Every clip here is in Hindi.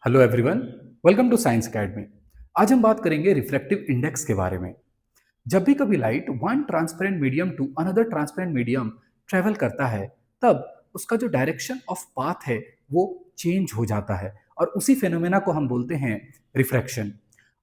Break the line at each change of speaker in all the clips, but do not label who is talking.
Hello everyone, welcome to science academy. आज हम बात करेंगे रिफ्रैक्टिव इंडेक्स के बारे में। जब भी कभी light one transparent medium to another transparent medium travel करता है, तब उसका जो डायरेक्शन ऑफ पाथ है वो चेंज हो जाता है और उसी फिनोमेना को हम बोलते हैं रिफ्रैक्शन।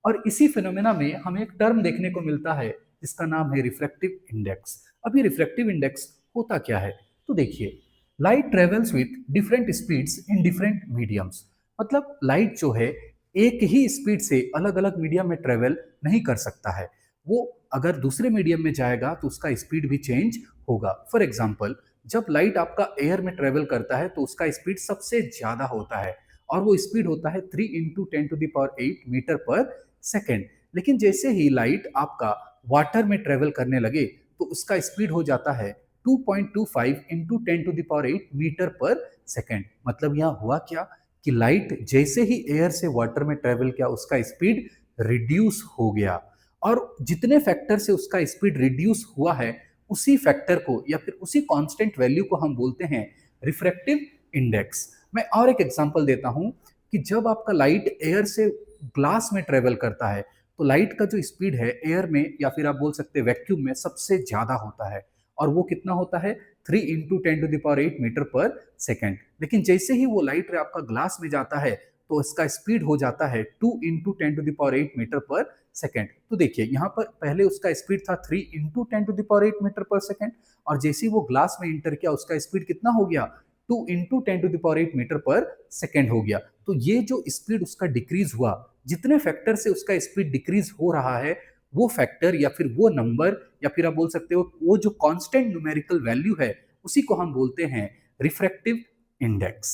और इसी फिनोमेना में हमें एक टर्म देखने को मिलता है जिसका नाम है रिफ्रैक्टिव इंडेक्स। अब ये रिफ्रैक्टिव इंडेक्स होता क्या है? तो देखिए, light travels with different speeds in different mediums. मतलब लाइट जो है एक ही स्पीड से अलग अलग मीडियम में ट्रेवल नहीं कर सकता है। वो अगर दूसरे मीडियम में जाएगा तो उसका स्पीड भी चेंज होगा। फॉर एग्जाम्पल, जब लाइट आपका एयर में ट्रेवल करता है तो उसका स्पीड सबसे ज्यादा होता है और वो स्पीड होता है 3 × 10⁸ मीटर पर सेकेंड। लेकिन जैसे ही लाइट आपका वाटर में ट्रेवल करने लगे तो उसका स्पीड हो जाता है 2.25 × 10⁸ मीटर पर सेकेंड। मतलब यहाँ हुआ क्या कि लाइट जैसे ही एयर से वाटर में ट्रेवल किया उसका स्पीड रिड्यूस हो गया, और जितने फैक्टर से उसका स्पीड रिड्यूस हुआ है उसी फैक्टर को या फिर उसी कांस्टेंट वैल्यू को हम बोलते हैं रिफ्रैक्टिव इंडेक्स। मैं और एक एग्जांपल देता हूं कि जब आपका लाइट एयर से ग्लास में ट्रेवल करता है तो लाइट का जो स्पीड है एयर में या फिर आप बोल सकते हैं वैक्यूम में सबसे ज्यादा होता है, और वो कितना होता है 3 × 10⁸ मीटर पर सेकेंड। लेकिन जैसे ही वो लाइट रे आपका ग्लास में जाता है तो इसका स्पीड हो जाता है 2 × 10⁸ मीटर पर सेकेंड। तो देखिए यहाँ पर पहले उसका स्पीड था 3 × 10⁸ मीटर पर सेकेंड, और जैसे ही वो ग्लास में इंटर किया उसका स्पीड कितना हो गया 2 × 10⁸ मीटर पर सेकेंड हो गया। तो ये जो स्पीड उसका डिक्रीज हुआ, जितने फैक्टर से उसका स्पीड डिक्रीज हो रहा है वो फैक्टर या फिर वो नंबर या फिर आप बोल सकते हो वो जो कांस्टेंट न्यूमेरिकल वैल्यू है उसी को हम बोलते हैं रिफ्रैक्टिव इंडेक्स।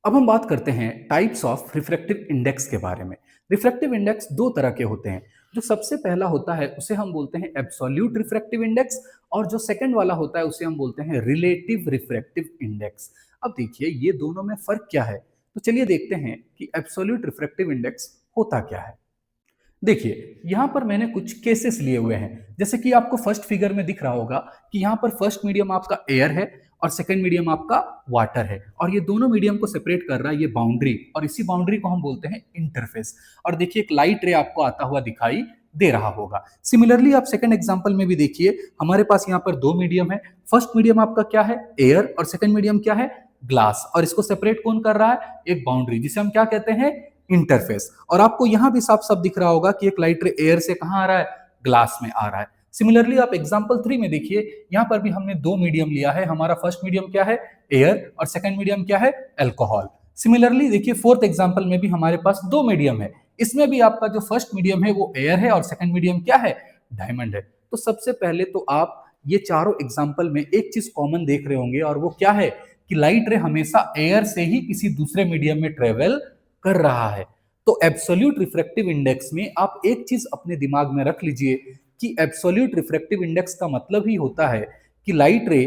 अब हम बात करते हैं टाइप्स ऑफ रिफ्रैक्टिव इंडेक्स के बारे में। रिफ्रैक्टिव इंडेक्स दो तरह के होते हैं। जो सबसे पहला होता है उसे हम बोलते हैं एब्सोल्यूट रिफ्रैक्टिव इंडेक्स, और जो सेकंड वाला होता है उसे हम बोलते हैं रिलेटिव रिफ्रैक्टिव इंडेक्स। अब देखिए ये दोनों में फर्क क्या है, तो चलिए देखते हैं कि एब्सोल्यूट रिफ्रैक्टिव इंडेक्स होता क्या है। देखिए यहां पर मैंने कुछ केसेस लिए हुए हैं, जैसे कि आपको फर्स्ट फिगर में दिख रहा होगा कि यहां पर फर्स्ट मीडियम आपका एयर है और सेकंड मीडियम आपका वाटर है, और ये दोनों मीडियम को सेपरेट कर रहा है ये बाउंड्री, और इसी बाउंड्री को हम बोलते हैं इंटरफेस। और देखिए एक लाइट रे आपको आता हुआ दिखाई दे रहा होगा। सिमिलरली आप सेकंड एग्जांपल में भी देखिए, हमारे पास यहाँ पर दो मीडियम है। फर्स्ट मीडियम आपका क्या है एयर, और सेकंड मीडियम क्या है ग्लास, और इसको सेपरेट कौन कर रहा है एक बाउंड्री जिसे हम क्या कहते हैं इंटरफेस। और आपको यहां भी साफ साफ दिख रहा होगा कि एक लाइट रे एयर से कहां आ रहा है ग्लास में आ रहा है। सिमिलरली आप एग्जांपल 3 में देखिए, यहां पर भी हमने दो मीडियम लिया है। हमारा फर्स्ट मीडियम क्या है एयर और सेकंड मीडियम क्या है अल्कोहल। सिमिलरली देखिए फोर्थ एग्जांपल में भी हमारे पास दो मीडियम है। इसमें भी आपका जो फर्स्ट मीडियम है वो एयर है और सेकंड मीडियम क्या है डायमंड है। तो सबसे पहले तो आप ये चारों एग्जांपल में एक चीज कॉमन देख रहे होंगे, और वो क्या है कि लाइट रे हमेशा एयर से ही किसी दूसरे मीडियम में ट्रेवल कर रहा है। तो एब्सोल्यूट रिफ्रैक्टिव इंडेक्स में आप एक चीज अपने दिमाग में रख लीजिए कि एब्सोल्यूट रिफ्रैक्टिव इंडेक्स का मतलब ही होता है कि लाइट रे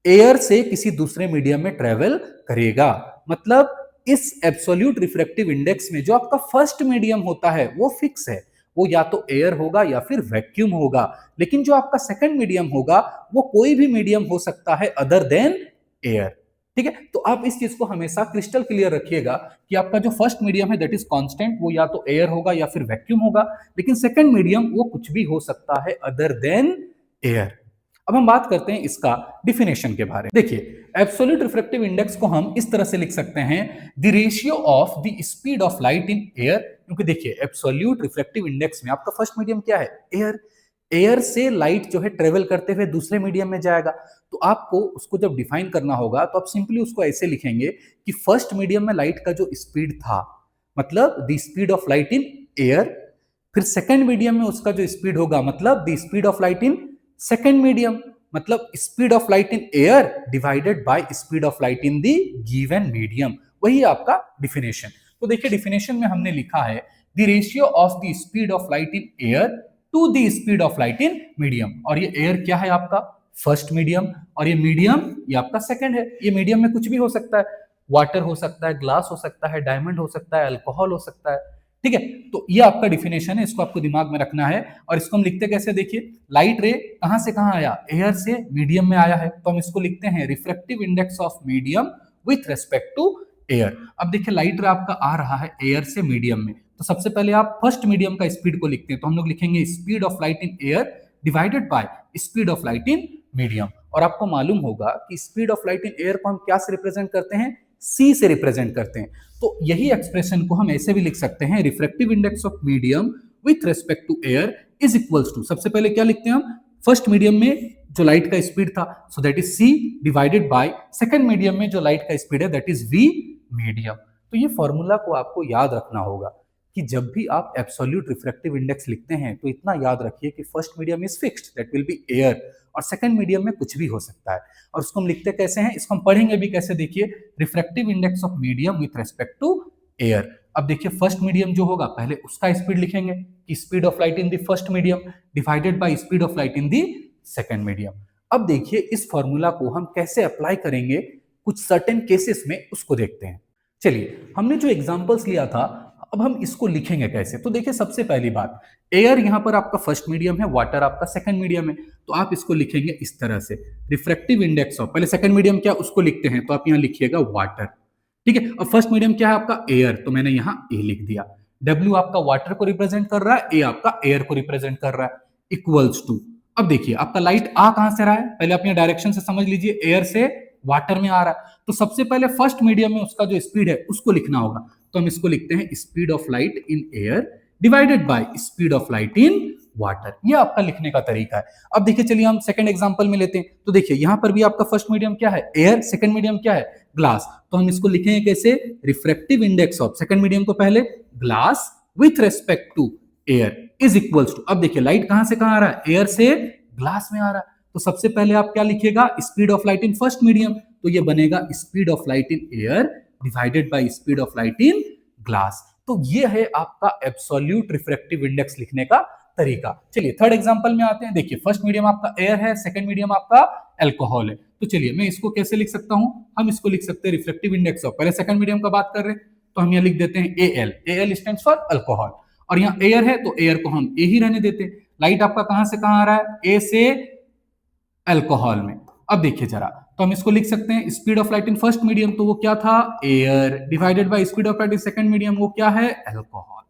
एयर से किसी दूसरे मीडियम में ट्रेवल करेगा। मतलब इस एब्सोल्यूट रिफ्रैक्टिव इंडेक्स में जो आपका फर्स्ट मीडियम होता है वो फिक्स है, वो या तो एयर होगा या फिर वैक्यूम होगा। लेकिन जो आपका सेकंड मीडियम होगा वो कोई भी मीडियम हो सकता है अदर देन एयर। ठीक है, तो आप इस चीज को हमेशा क्रिस्टल क्लियर रखिएगा कि आपका जो फर्स्ट मीडियम है दैट इज कांस्टेंट, वो या तो एयर होगा या फिर वैक्यूम होगा। लेकिन सेकंड मीडियम वो कुछ भी हो सकता है अदर देन एयर। अब हम बात करते हैं इसका डिफिनेशन के बारे में। देखिए एब्सोल्यूट रिफ्रैक्टिव इंडेक्स को हम इस तरह से लिख सकते हैं the ratio of the speed of light in air. क्योंकि देखिए एब्सोल्यूट रिफ्रैक्टिव इंडेक्स में आपका फर्स्ट मीडियम क्या है एयर। एयर से लाइट जो है ट्रेवल करते हुए दूसरे मीडियम में जाएगा, तो आपको उसको जब डिफाइन करना होगा तो आप सिंपली उसको ऐसे लिखेंगे कि फर्स्ट मीडियम में लाइट का जो स्पीड था, मतलब the speed of light in air, फिर सेकंड मीडियम में उसका जो स्पीड होगा मतलब the speed of light in second medium, मतलब speed of light in air divided by speed of light in the given medium. वही आपका डिफिनेशन। तो देखिए डिफिनेशन में हमने लिखा है the ratio of the speed of light in air to the speed of light in medium. और ये एयर क्या है आपका फर्स्ट मीडियम, और ये मीडियम ये आपका सेकंड है। ये मीडियम में कुछ भी हो सकता है, वाटर हो सकता है, ग्लास हो सकता है, डायमंड हो सकता है, अल्कोहल हो सकता है। ठीक है, तो ये आपका डिफिनेशन है, इसको आपको दिमाग में रखना है। और इसको हम लिखते कैसे, देखिए लाइट रे कहां से कहां आया एयर से मीडियम में आया है, तो हम इसको लिखते हैं refractive index of medium with respect to air. अब देखिए लाइट आपका आ रहा है एयर से मीडियम में, तो सबसे पहले आप फर्स्ट मीडियम का स्पीड को लिखते हैं, तो हम लोग लिखेंगे speed of light in air divided by speed of light in medium. और आपको मालूम होगा कि speed of light in air को हम क्या से रिप्रेजेंट करते हैं, सी से रिप्रेजेंट करते हैं। तो यही एक्सप्रेशन को हम ऐसे भी लिख सकते हैं, refractive index of medium with respect to air is equals to, सबसे पहले क्या लिखते हैं हम, फर्स्ट मीडियम में जो लाइट का स्पीड था so that is c divided by second medium में जो लाइट का स्पीड है दैट इज वी मीडियम। तो ये फॉर्मूला को आपको याद रखना होगा कि जब भी आप एब्सोल्यूट रिफ्रैक्टिव इंडेक्स लिखते हैं तो इतना याद रखिए कि first medium is fixed that will be air, और सेकंड मीडियम में कुछ भी हो सकता है। और उसको हम लिखते कैसे हैं, इसको हम पढ़ेंगे भी कैसे, देखिए refractive index of medium with respect to air. अब देखिए फर्स्ट मीडियम जो होगा पहले उसका स्पीड लिखेंगे कि speed of light in the first medium divided by speed of light in the second medium. अब देखिए इस फॉर्मूला को हम कैसे अप्लाई करेंगे कुछ सर्टेन केसेस में, उसको देखते हैं। चलिए हमने जो एग्जांपल्स लिया था अब हम इसको लिखेंगे कैसे, तो देखिए सबसे पहली बात, एयर यहां पर आपका फर्स्ट मीडियम है, वाटर आपका सेकंड मीडियम है, तो आप इसको लिखेंगे इस तरह से, रिफ्रैक्टिव इंडेक्स ऑफ, पहले सेकंड मीडियम क्या उसको लिखते हैं, तो आप यहां लिखिएगा वाटर, ठीक है। और फर्स्ट मीडियम क्या है आपका एयर, तो मैंने यहां ए लिख दिया। डब्ल्यू आपका वाटर को रिप्रेजेंट कर रहा है, ए आपका एयर को रिप्रेजेंट कर रहा है, इक्वल्स टू। अब देखिए आपका लाइट आ कहां से रहा है, पहले आप यहां डायरेक्शन से समझ लीजिए, एयर से वाटर में आ रहा है, तो सबसे पहले फर्स्ट मीडियम में उसका जो स्पीड है उसको लिखना होगा, तो हम इसको लिखते हैं speed of light in air divided by speed of light in water. ये आपका लिखने का तरीका है। अब देखिए चलिए हम सेकंड एग्जांपल में लेते हैं, तो देखिए यहां पर भी आपका फर्स्ट मीडियम क्या है, एयर, सेकंड मीडियम क्या है, ग्लास, तो हम इसको लिखेंगे कैसे, refractive index of second medium को पहले glass with respect to air is equals to. अब देखिए लाइट कहां से कहां आ रहा है, एयर से ग्लास में आ रहा है, तो सबसे पहले आप क्या लिखिएगा, speed of light in first medium, तो ये बनेगा speed of light in air divided by speed of light in glass. तो ये है आपका एब्सोल्यूट रिफ्रैक्टिव इंडेक्स लिखने का तरीका। चलिए थर्ड एग्जांपल में आते हैं, देखिए फर्स्ट मीडियम आपका एयर है, सेकंड मीडियम आपका अल्कोहल है, तो चलिए मैं इसको कैसे लिख सकता हूं, हम इसको लिख सकते हैं रिफ्रैक्टिव इंडेक्स ऑफ, पहले सेकंड मीडियम का बात कर रहे हैं तो हम यहां लिख देते हैं AL, AL stands for alcohol, और यहां एयर है तो एयर को हम ए ही रहने देते हैं। लाइट आपका कहां से कहां आ रहा है, ए से अल्कोहल में। अब देखिए जरा, तो हम इसको लिख सकते हैं speed of light in first medium, तो वो क्या था air, divided by speed of light in second medium, वो क्या है अल्कोहल,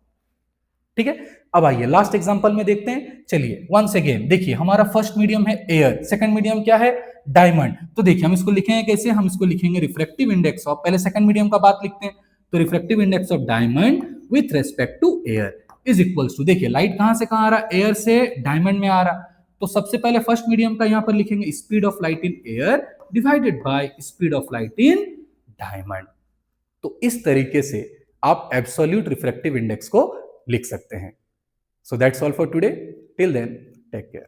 ठीक है। अब आइए लास्ट एग्जांपल में देखते हैं, चलिए वंस अगेन देखिए हमारा फर्स्ट मीडियम है एयर, सेकंड मीडियम क्या है डायमंड, तो देखिए हम इसको लिखेंगे कैसे, हम इसको लिखेंगे रिफ्रैक्टिव इंडेक्स ऑफ, पहले सेकंड मीडियम का बात लिखते हैं, तो refractive index of diamond with respect to air is equals to, देखिए लाइट कहां से कहां आ रहा है, एयर से डायमंड में आ रहा, तो सबसे पहले फर्स्ट मीडियम का यहां पर लिखेंगे speed of light in air divided by speed of light in diamond. तो इस तरीके से आप एब्सोल्यूट रिफ्रैक्टिव इंडेक्स को लिख सकते हैं। So that's all for today. Till then, take care.